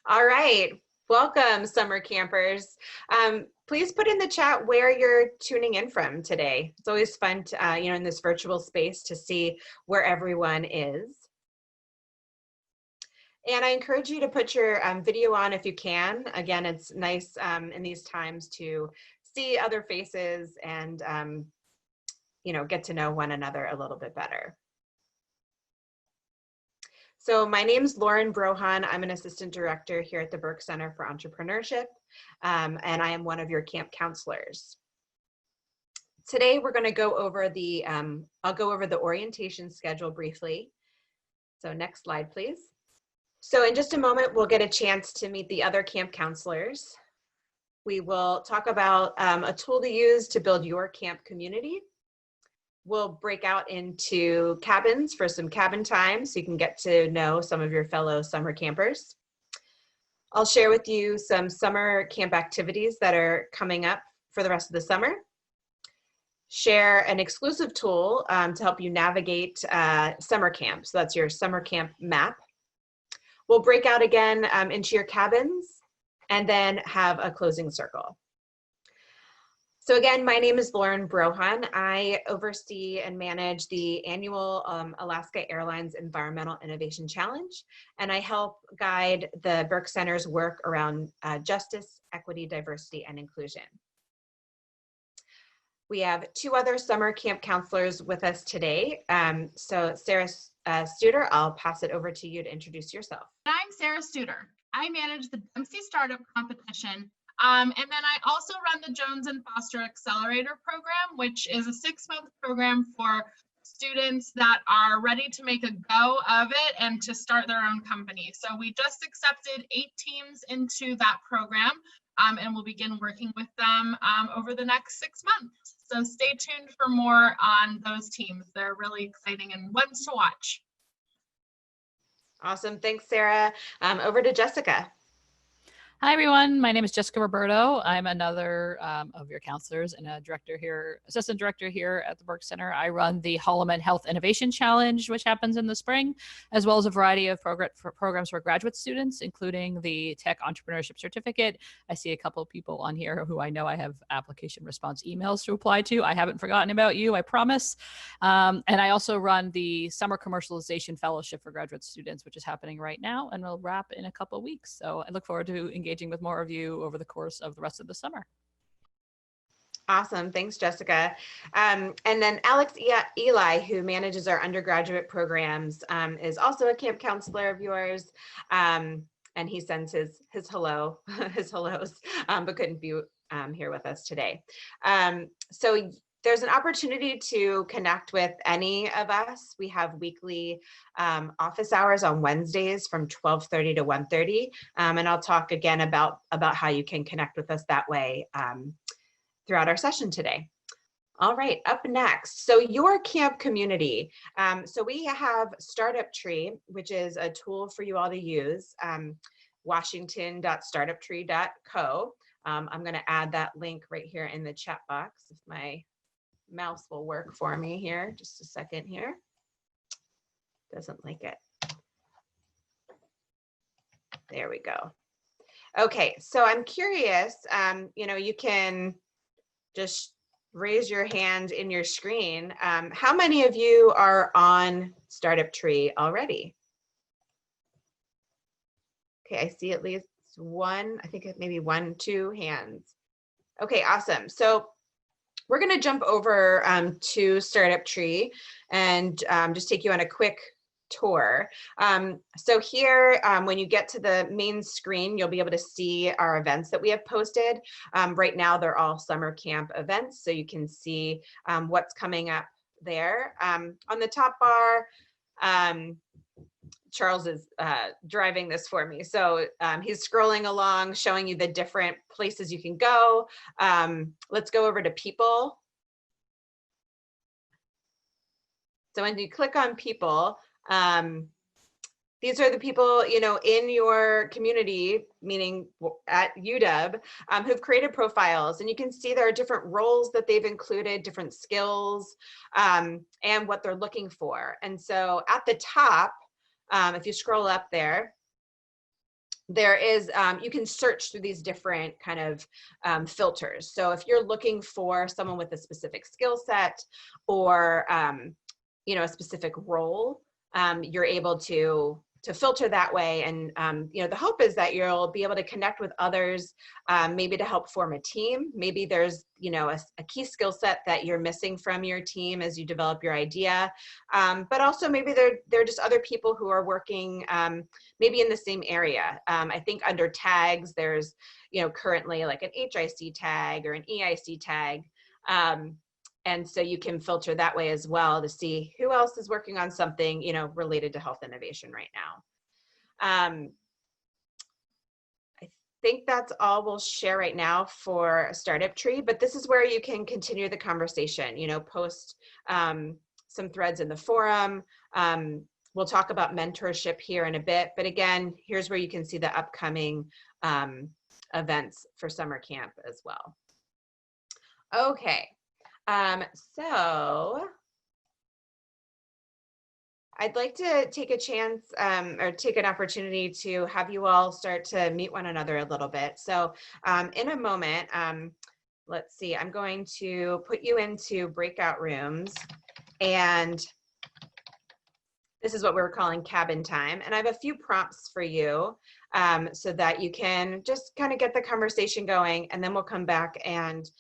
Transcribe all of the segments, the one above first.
All right, welcome summer campers. Please put in the chat where you're tuning in from today. It's always fun to, in this virtual space to see where everyone is. And I encourage you to put your video on if you can. Again, it's nice in these times to see other faces and get to know one another a little bit better. So my name is Lauren Brohawn. I'm an assistant director here at the Buerk Center for Entrepreneurship, and I am one of your camp counselors. Today we're going to go over the, I'll go over the orientation schedule briefly. So next slide, please. So in just a moment, we'll get a chance to meet the other camp counselors. We will talk about a tool to use to build your camp community. We'll break out into cabins for some cabin time so you can get to know some of your fellow summer campers. I'll share with you some summer camp activities that are coming up for the rest of the summer. Share an exclusive tool to help you navigate summer camp. So that's your summer camp map. We'll break out again into your cabins and then have a closing circle. So again, my name is Lauren Brohawn. I oversee and manage the annual Alaska Airlines Environmental Innovation Challenge, and I help guide the Buerk Center's work around justice, equity, diversity, and inclusion. We have two other summer camp counselors with us today. So Sarah Studer, I'll pass it over to you to introduce yourself. I'm Sarah Studer. I manage the Dempsey Startup Competition. And then I also run the Jones and Foster Accelerator Program, which is a 6-month program for students that are ready to make a go of it and to start their own company. So we just accepted 8 teams into that program, and we'll begin working with them over the next 6 months. So stay tuned for more on those teams. They're really exciting and ones to watch. Awesome, thanks, Sarah. Over to Jessica. Hi, everyone. My name is Jessica Roberto. I'm another of your counselors and a director here, assistant director here at the Buerk Center. I run the Holloman Health Innovation Challenge, which happens in the spring, as well as a variety of programs for graduate students, including the Tech Entrepreneurship Certificate. I see a couple of people on here who I know I have application response emails to apply to. I haven't forgotten about you, I promise. And I also run the Summer Commercialization Fellowship for graduate students, which is happening right now and will wrap in a couple of weeks. So I look forward to engaging with more of you over the course of the rest of the summer. Awesome, thanks, Jessica. And then Alex Eli, who manages our undergraduate programs, is also a camp counselor of yours. And he sends his hellos, but couldn't be here with us today. So there's an opportunity to connect with any of us. We have weekly office hours on Wednesdays from 12:30 to 1:30. And I'll talk again about how you can connect with us that way throughout our session today. All right, up next, so your camp community. So we have Startup Tree, which is a tool for you all to use, washington.startuptree.co. I'm gonna add that link right here in the chat box if my mouse will work for me here. Just a second here. Doesn't like it. There we go. Okay, so I'm curious, you can just raise your hand in your screen. How many of you are on Startup Tree already? Okay, I see at least one, I think maybe 1, 2 hands. Okay, awesome. So we're going to jump over to Startup Tree and just take you on a quick tour. So here, when you get to the main screen, you'll be able to see our events that we have posted. Right now, they're all summer camp events, so you can see what's coming up there. On the top bar, Charles is driving this for me. So he's scrolling along, showing you the different places you can go. Let's go over to people. So when you click on people, these are the people, in your community, meaning at UW, who've created profiles. And you can see there are different roles that they've included, different skills, and what they're looking for. And so at the top, if you scroll up there, there is, you can search through these different kind of filters. So if you're looking for someone with a specific skill set or, you know, a specific role, you're able to filter that way. And, you know, the hope is that you'll be able to connect with others, maybe to help form a team. Maybe there's, you know, a key skill set that you're missing from your team as you develop your idea. But also maybe they're just other people who are working maybe in the same area. I think under tags, there's, you know, currently like an HIC tag or an EIC tag. And so you can filter that way as well to see who else is working on something, you know, related to health innovation right now. I think that's all we'll share right now for a startup tree, but this is where you can continue the conversation, you know, post some threads in the forum. We'll talk about mentorship here in a bit, but again, here's where you can see the upcoming events for summer camp as well. Okay. So I'd like to take a chance or take an opportunity to have you all start to meet one another a little bit. So in a moment, let's see, I'm going to put you into breakout rooms, and this is what we're calling cabin time. And I have a few prompts for you so that you can just kind of get the conversation going, and then we'll come back and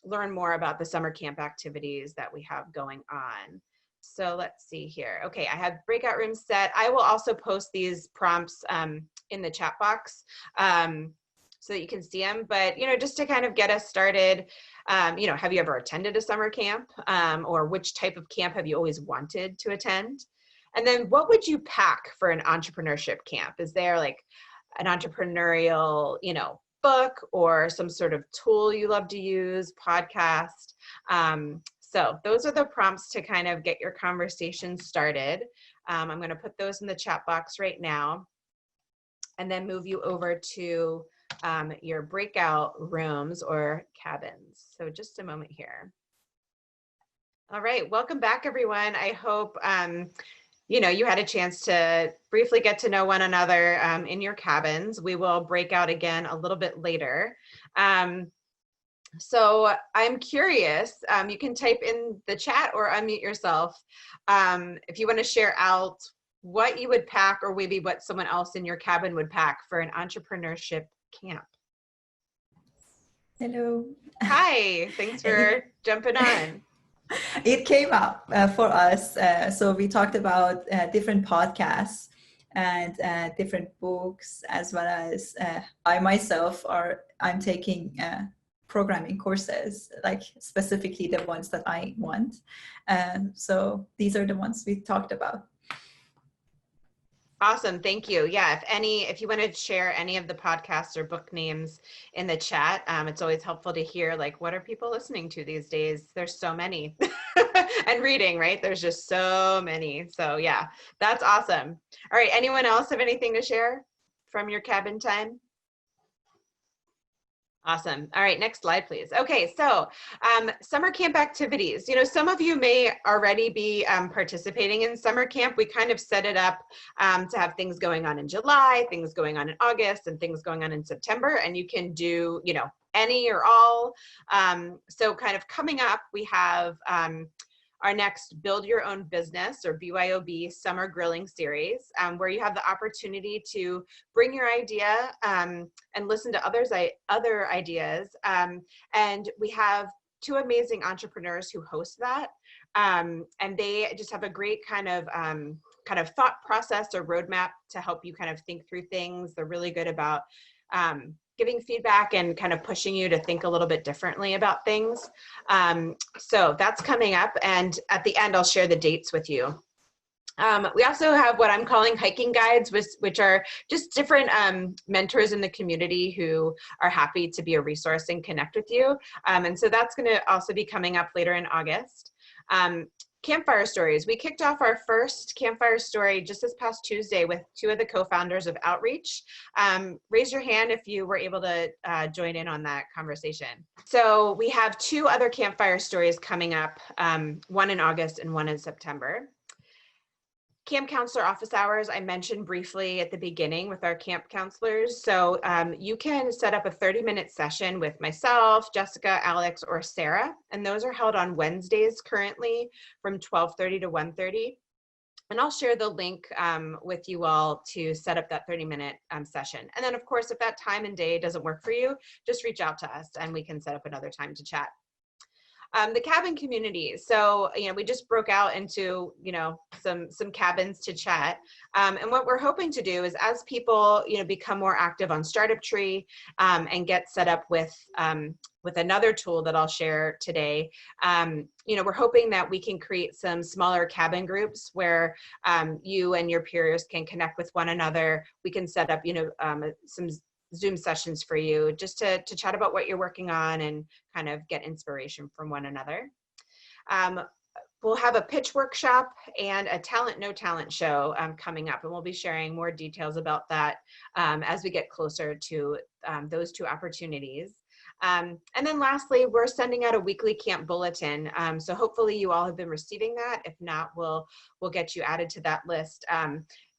learn more about the summer camp activities that we have going on. So let's see here. Okay, I have breakout rooms set. I will also post these prompts in the chat box so that you can see them. But, you know, just to kind of get us started, you know, have you ever attended a summer camp, or which type of camp have you always wanted to attend? And then what would you pack for an entrepreneurship camp? Is there like an entrepreneurial, you know, book or some sort of tool you love to use, podcast? So those are the prompts to kind of get your conversation started. I'm going to put those in the chat box right now, and then move you over to your breakout rooms or cabins. So just a moment here. All right, welcome back, everyone. I hope you know, you had a chance to briefly get to know one another in your cabins. We will break out again a little bit later. So I'm curious, you can type in the chat or unmute yourself if you want to share out what you would pack, or maybe what someone else in your cabin would pack for an entrepreneurship camp. Hello. Hi, thanks for jumping on. It came up for us. So we talked about different podcasts and different books, as well as I myself I'm taking programming courses, like specifically the ones that I want. So these are the ones we talked about. Awesome, thank you. Yeah, if you want to share any of the podcasts or book names in the chat, it's always helpful to hear, like, what are people listening to these days? There's so many. And reading, right? There's just so many. So yeah, that's awesome. All right, anyone else have anything to share from your cabin time? Awesome. All right, next slide, please. Okay, so summer camp activities. You know, some of you may already be participating in summer camp. We kind of set it up to have things going on in July, things going on in August, and things going on in September. And you can do, you know, any or all. So kind of coming up, we have our next Build Your Own Business, or BYOB, summer grilling series, where you have the opportunity to bring your idea and listen to other ideas. And we have two amazing entrepreneurs who host that. And they just have a great kind of thought process or roadmap to help you kind of think through things. They're really good about giving feedback and kind of pushing you to think a little bit differently about things. So that's coming up, and at the end, I'll share the dates with you. We also have what I'm calling hiking guides, which are just different mentors in the community who are happy to be a resource and connect with you. And so that's going to also be coming up later in August. Campfire stories. We kicked off our first campfire story just this past Tuesday with two of the co-founders of Outreach. Raise your hand if you were able to join in on that conversation. So we have two other campfire stories coming up, one in August and one in September. Camp counselor office hours, I mentioned briefly at the beginning with our camp counselors. So you can set up a 30-minute session with myself, Jessica, Alex, or Sarah. And those are held on Wednesdays currently from 12:30 to 1:30. And I'll share the link with you all to set up that 30-minute session. And then of course, if that time and day doesn't work for you, just reach out to us and we can set up another time to chat. The cabin community. So, we just broke out into, some cabins to chat. And what we're hoping to do is as people, become more active on Startup Tree and get set up with another tool that I'll share today, we're hoping that we can create some smaller cabin groups where you and your peers can connect with one another. We can set up, some Zoom sessions for you just to chat about what you're working on and kind of get inspiration from one another. We'll have a pitch workshop and a talent, no talent show coming up, and we'll be sharing more details about that as we get closer to those two opportunities. And then lastly, we're sending out a weekly camp bulletin. So hopefully you all have been receiving that. If not, we'll get you added to that list.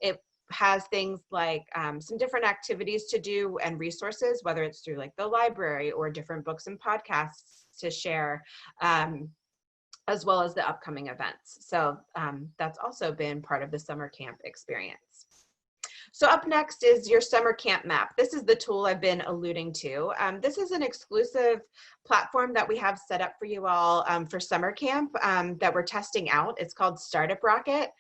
It has things like some different activities to do and resources, whether it's through like the library or different books and podcasts to share, as well as the upcoming events. So that's also been part of the summer camp experience. So up next is your summer camp map. This is the tool I've been alluding to. This is an exclusive platform that we have set up for you all for summer camp that we're testing out. It's called Startup Rocket,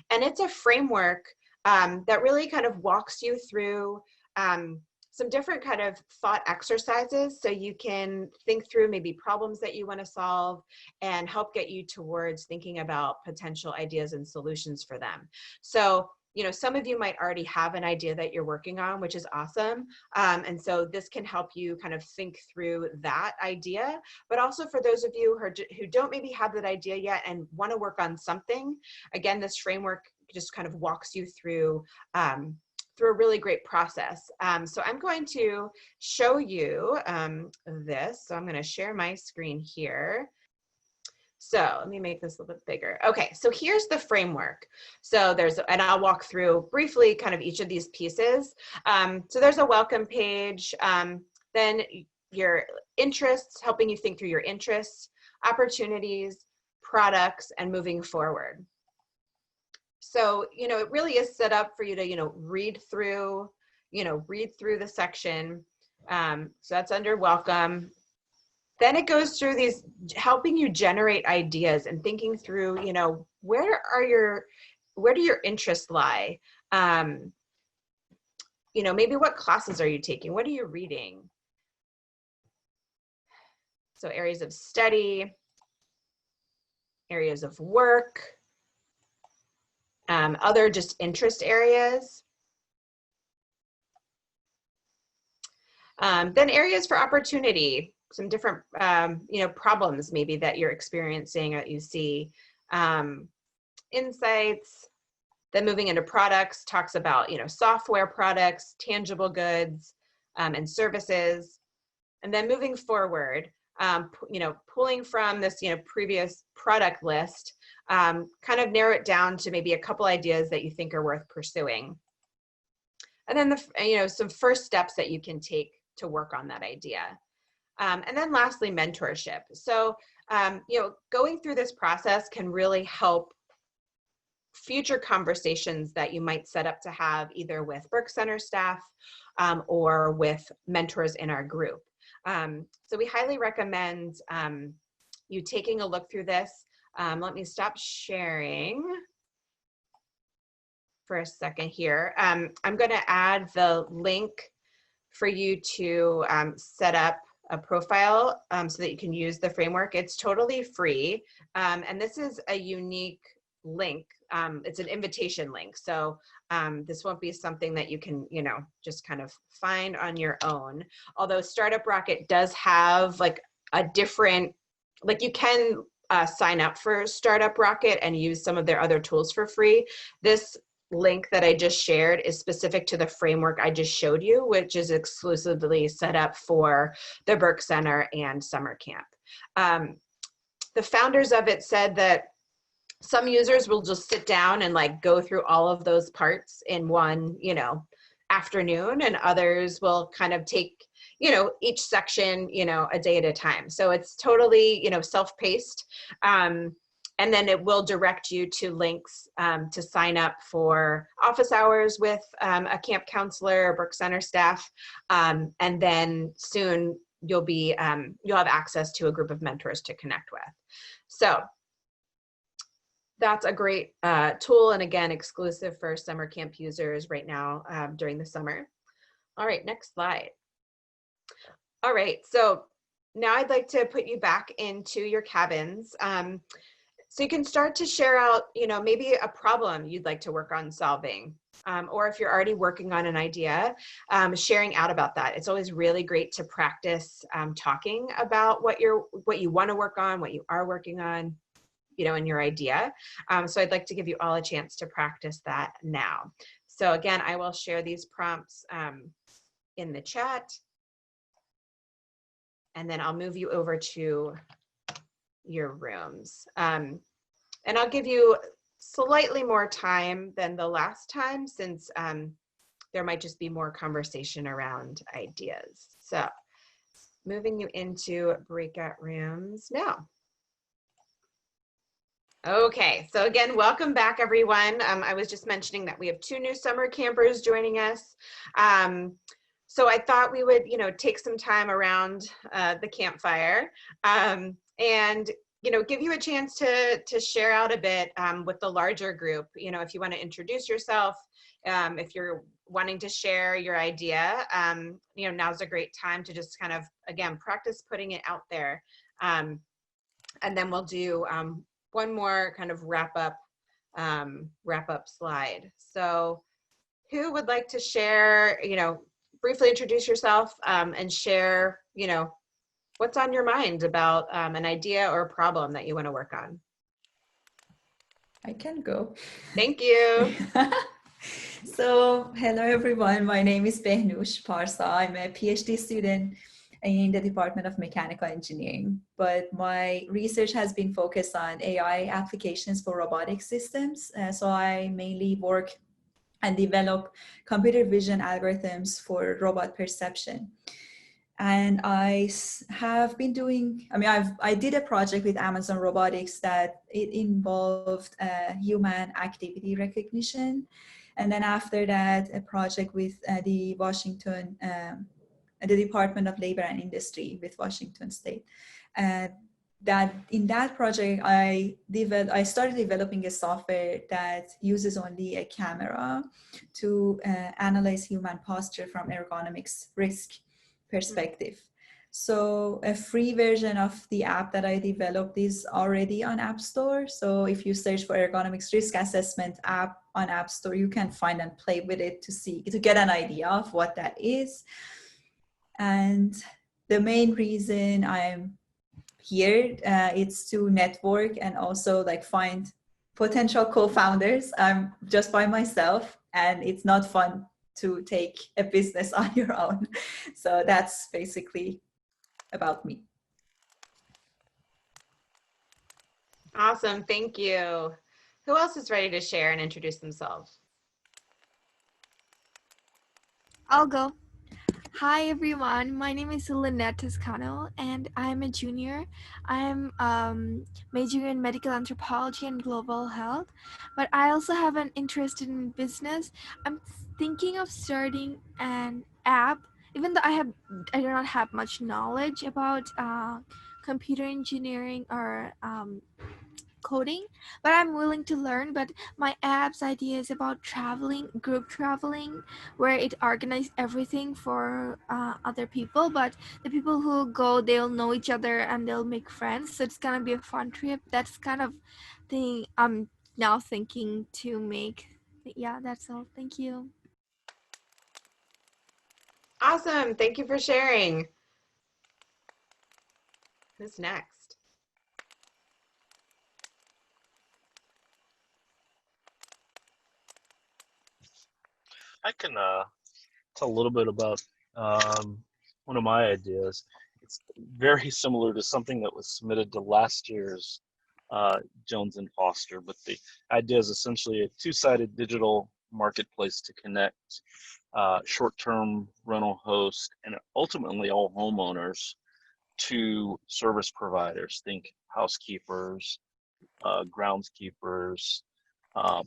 and it's a framework that really kind of walks you through some different kind of thought exercises so you can think through maybe problems that you want to solve and help get you towards thinking about potential ideas and solutions for them. So, some of you might already have an idea that you're working on, which is awesome. And so this can help you kind of think through that idea, but also for those of you who don't maybe have that idea yet and want to work on something, again, this framework just kind of walks you through a really great process. So I'm going to show you this. So I'm going to share my screen here. So let me make this a little bit bigger. Okay, so here's the framework. So and I'll walk through briefly kind of each of these pieces. So there's a welcome page, then your interests, helping you think through your interests, opportunities, products, and moving forward. So, it really is set up for you to, read through the section. So that's under welcome. Then it goes through these, helping you generate ideas and thinking through, where do your interests lie? Maybe what classes are you taking? What are you reading? So areas of study, areas of work, other just interest areas. Then areas for opportunity, some different, problems maybe that you're experiencing or that you see, insights. Then moving into products, talks about, software products, tangible goods, and services. And then moving forward, pulling from this, previous product list, kind of narrow it down to maybe a couple ideas that you think are worth pursuing. And then some first steps that you can take to work on that idea. And then lastly, mentorship. So, going through this process can really help future conversations that you might set up to have either with Buerk Center staff or with mentors in our group. So we highly recommend you taking a look through this. Let me stop sharing for a second here. I'm going to add the link for you to set up a profile so that you can use the framework. It's totally free. And this is a unique link. It's an invitation link. So this won't be something that you can, just kind of find on your own. Although Startup Rocket does have like a different, like you can sign up for Startup Rocket and use some of their other tools for free. This link that I just shared is specific to the framework I just showed you, which is exclusively set up for the Buerk Center and summer camp. The founders of it said that some users will just sit down and like go through all of those parts in one, you know, afternoon, and others will kind of take, you know, each section, you know, a day at a time. So it's totally, you know, self-paced. And then it will direct you to links to sign up for office hours with a camp counselor or Buerk Center staff. And then soon you'll have access to a group of mentors to connect with. So that's a great tool, and again, exclusive for summer camp users right now during the summer. All right, next slide. All right, so now I'd like to put you back into your cabins. So you can start to share out, you know, maybe a problem you'd like to work on solving, or if you're already working on an idea, sharing out about that. It's always really great to practice talking about what you want to work on, what you are working on, you know, in your idea. So I'd like to give you all a chance to practice that now. So again, I will share these prompts in the chat, and then I'll move you over to your rooms. And I'll give you slightly more time than the last time, since there might just be more conversation around ideas. So moving you into breakout rooms now. Okay, so again, welcome back, everyone. I was just mentioning that we have 2 new summer campers joining us. So I thought we would, you know, take some time around the campfire and, you know, give you a chance to share out a bit with the larger group. You know, if you want to introduce yourself, if you're wanting to share your idea, you know, now's a great time to just kind of, again, practice putting it out there. And then we'll do one more kind of wrap up slide. So who would like to share, you know, briefly introduce yourself and share, you know, what's on your mind about an idea or a problem that you want to work on? I can go. Thank you. So, hello everyone. My name is Behnush Parsa. I'm a PhD student in the Department of Mechanical Engineering, but my research has been focused on AI applications for robotic systems. So I mainly work and develop computer vision algorithms for robot perception. And I have been doing, I did a project with Amazon Robotics that it involved human activity recognition. And then after that, a project with the Department of Labor and Industry with Washington State. That in that project, I started developing a software that uses only a camera to analyze human posture from ergonomics risk perspective. So a free version of the app that I developed is already on App Store. So if you search for ergonomics risk assessment app on App Store, you can find and play with it to get an idea of what that is. And the main reason I'm here, it's to network and also like find potential co-founders. I'm just by myself and it's not fun to take a business on your own. So that's basically about me. Awesome, thank you. Who else is ready to share and introduce themselves? I'll go. Hi everyone, my name is Lynette Toscano and I'm a junior. I'm majoring in medical anthropology and global health, but I also have an interest in business. I'm thinking of starting an app, even though I do not have much knowledge about computer engineering or coding, but I'm willing to learn. But my app's idea is about traveling, group traveling, where it organizes everything for other people, but the people who go, they'll know each other and they'll make friends, so it's gonna be a fun trip. That's kind of thing I'm now thinking to make. Yeah, that's all. Thank you. Awesome, thank you for sharing. Who's next? I can tell a little bit about one of my ideas. It's very similar to something that was submitted to last year's Jones and Foster. But the idea is essentially a two-sided digital marketplace to connect short-term rental hosts and ultimately all homeowners to service providers. Think housekeepers, groundskeepers,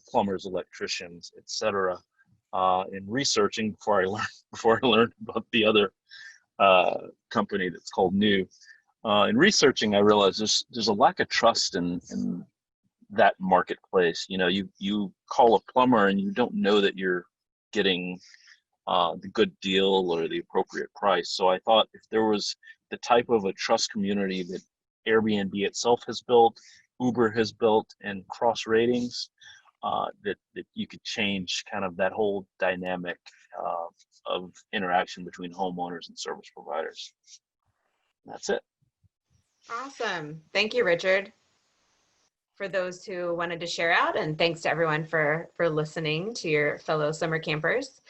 plumbers, electricians, etc. In researching, before I learned about the other company that's called New, in researching, I realized there's a lack of trust in that marketplace. You know, you call a plumber and you don't know that you're getting the good deal or the appropriate price. So I thought if there was the type of a trust community that Airbnb itself has built, Uber has built, and cross ratings, that you could change kind of that whole dynamic of interaction between homeowners and service providers. That's it. Awesome. Thank you, Richard, for those who wanted to share out, and thanks to everyone for listening to your fellow summer campers.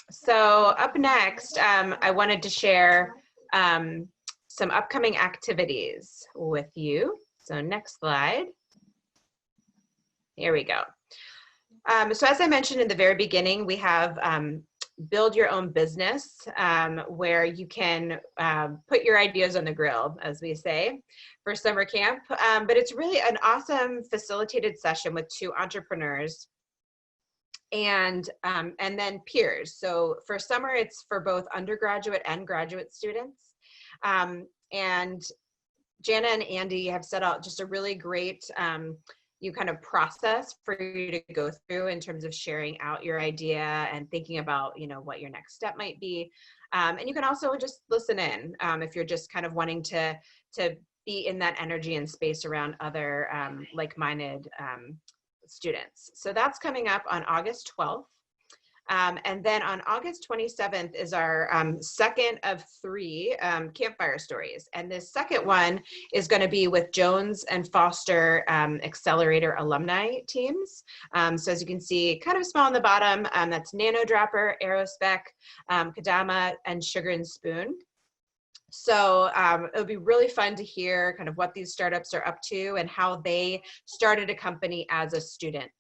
So up next, I wanted to share some upcoming activities with you. So next slide. Here we go. So as I mentioned in the very beginning, we have build your own business, where you can put your ideas on the grill, as we say, for summer camp. But it's really an awesome facilitated session with 2 entrepreneurs and then peers. So for summer, it's for both undergraduate and graduate students. And Jana and Andy have set out just a really great kind of process for you to go through in terms of sharing out your idea and thinking about, what your next step might be. And you can also just listen in if you're just kind of wanting to be in that energy and space around other like-minded students. So that's coming up on August 12th. And then on August 27th is our second of 3 campfire stories. And this second one is going to be with Jones and Foster Accelerator alumni teams. So as you can see, kind of small on the bottom, that's Nano Dropper, Aerospec, Kadama, and Sugar and Spoon. So it'll be really fun to hear kind of what these startups are up to and how they started a company as a student.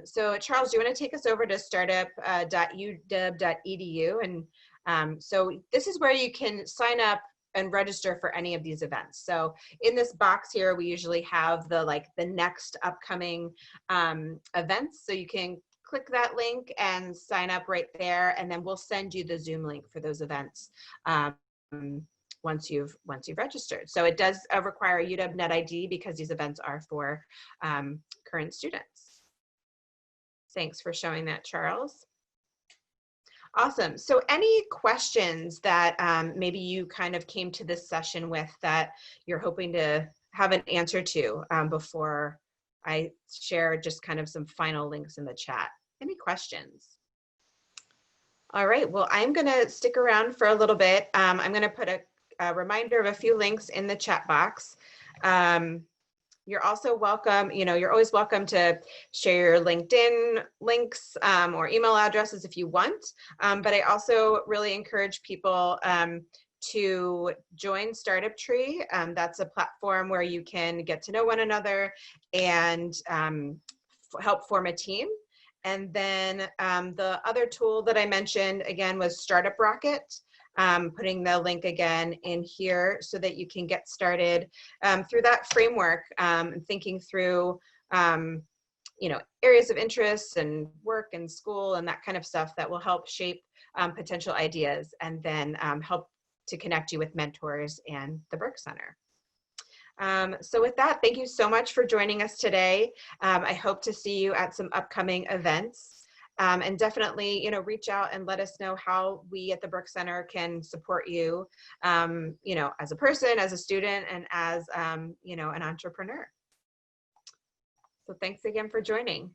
So Charles, do you want to take us over to startup.uw.edu? And so this is where you can sign up and register for any of these events. So in this box here, we usually have the next upcoming events. So you can click that link and sign up right there, and then we'll send you the Zoom link for those events once you've registered. So it does require a UW Net ID because these events are for current students. Thanks for showing that, Charles. Awesome. So any questions that maybe you kind of came to this session with that you're hoping to have an answer to before I share just kind of some final links in the chat? Any questions? All right, well, I'm gonna stick around for a little bit. I'm gonna put a reminder of a few links in the chat box. You're also welcome, you're always welcome to share your LinkedIn links or email addresses if you want. But I also really encourage people to join Startup Tree. That's a platform where you can get to know one another and help form a team. And then the other tool that I mentioned again was Startup Rocket. Putting the link again in here so that you can get started through that framework, thinking through, areas of interest and work and school and that kind of stuff that will help shape potential ideas and then help to connect you with mentors and the Buerk Center. So with that, thank you so much for joining us today. I hope to see you at some upcoming events. And definitely, reach out and let us know how we at the Buerk Center can support you, as a person, as a student, and as, an entrepreneur. So thanks again for joining.